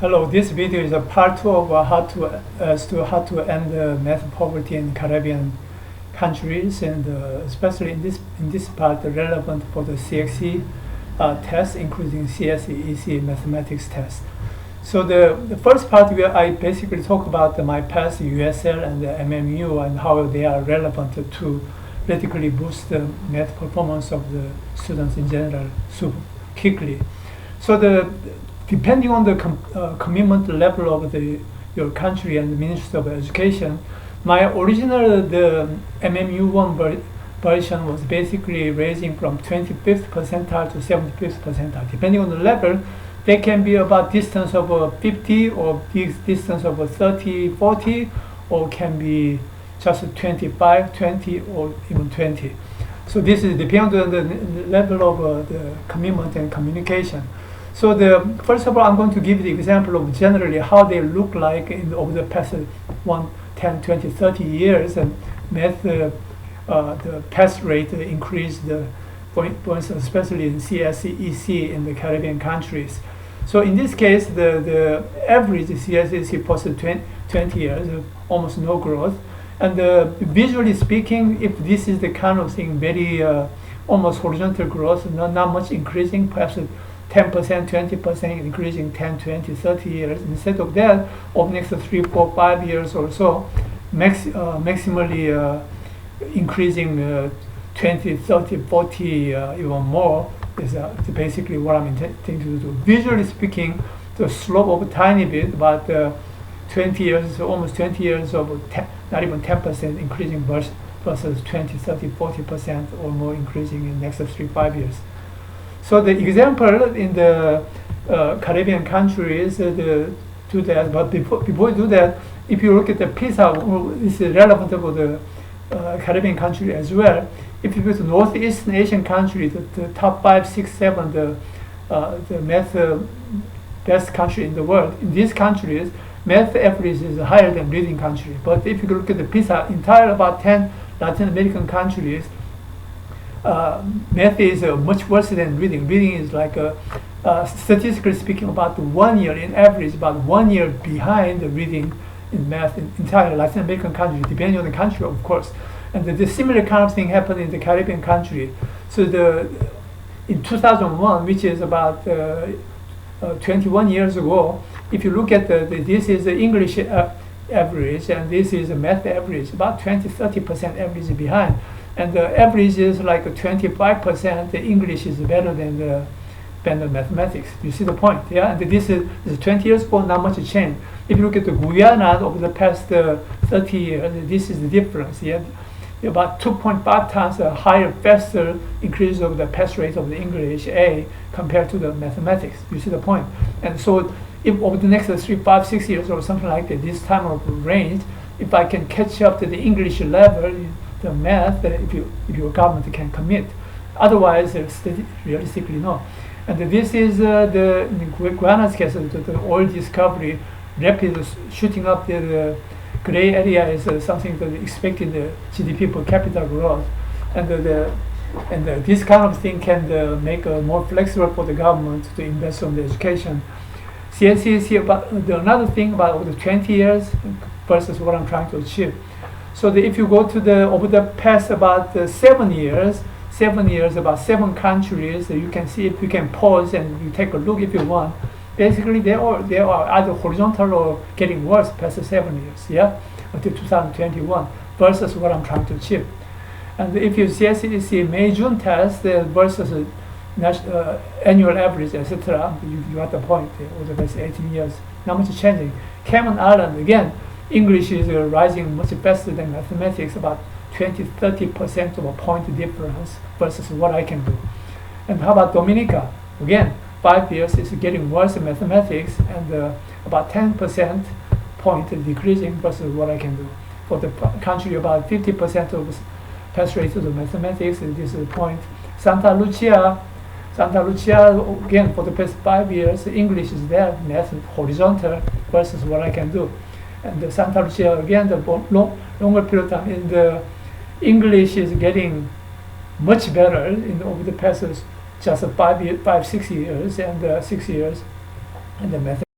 Hello, this video is a part two of how to end math poverty in Caribbean countries, and especially in this part relevant for the CXC test, including CSEC mathematics test. So the first part where I basically talk about my past USL and the MMU and how they are relevant to radically boost the math performance of the students in general super quickly. So depending on the commitment level of your country and the Ministry of Education, my original MMU1 version was basically ranging from 25th percentile to 75th percentile. Depending on the level, they can be about distance of 50 or distance of 30, 40, or can be just 25, 20, or even 20. So this is depending on the level of the commitment and communication. So first of all, I'm going to give the example of generally how they look like over the past 10, 20, 30 years, and math, the pass rate increased, for instance, especially in CSEC in the Caribbean countries. So in this case, the average CSEC post 20 years, almost no growth. And visually speaking, if this is the kind of thing, very almost horizontal growth, not much increasing, perhaps 10%, 20% increasing 10, 20, 30 years. Instead of that, over the next 3, 4, 5 years or so, maximally increasing 20, 30, 40, even more is basically what I'm intending to do. Visually speaking, the slope of a tiny bit, but 20 years, almost 20 years of not even 10% increasing versus 20, 30, 40% or more increasing in the next 3, 5 years. So the example in the Caribbean countries do that, but before you do that, if you look at the PISA, this is relevant for the Caribbean country as well. If you go to Northeast Asian country, the top 5, 6, 7, the math best country in the world, in these countries, math average is higher than reading country. But if you look at the PISA, entire about 10 Latin American countries, math is much worse than reading. Reading is like, statistically speaking, about 1 year in average, about 1 year behind the reading in math in entire Latin American country, depending on the country, of course. And the similar kind of thing happened in the Caribbean country. So in 2001, which is about 21 years ago, if you look at this is the English average, and this is the math average, about 20, 30% average behind. And the average is like 25%. The English is better than the mathematics. You see the point? Yeah. And this is 20 years ago, not much change. If you look at the Guyana over the past 30 years, this is the difference. Yeah. About 2.5 times higher, faster increase of the pass rate of the English A compared to the mathematics. You see the point? And so, if over the next 3, 5, 6 years or something like that, this time of range, if I can catch up to the English level, the math, if your government can commit. Otherwise, realistically, no. And this is in Guyana's case, the oil discovery, rapid shooting up the gray area is something that expected the GDP per capita growth, and this kind of thing can make more flexible for the government to invest on the education. CNCC about another thing about over the 20 years versus what I'm trying to achieve. So if you go to over the past about 7 years, about 7 countries, you can see, if you can pause and you take a look if you want. Basically, they are either horizontal or getting worse past 7 years, yeah, until 2021 versus what I'm trying to achieve. And if you see May-June test versus annual average, etc., you got the point. Over the past 18 years, not much changing. Cayman Island, again, English is rising much faster than mathematics, about 20-30% of a point difference versus what I can do. And how about Dominica? Again, 5 years is getting worse in mathematics, and about 10% point decreasing versus what I can do. For the country, about 50% of pass rate to the mathematics, and this is the point. Santa Lucia, again, for the past 5 years, English is there, math horizontal versus what I can do. And the Santa Lucia, again, the longer period of time, and the English is getting much better over the past just 5, 6 years, and 6 years, and the math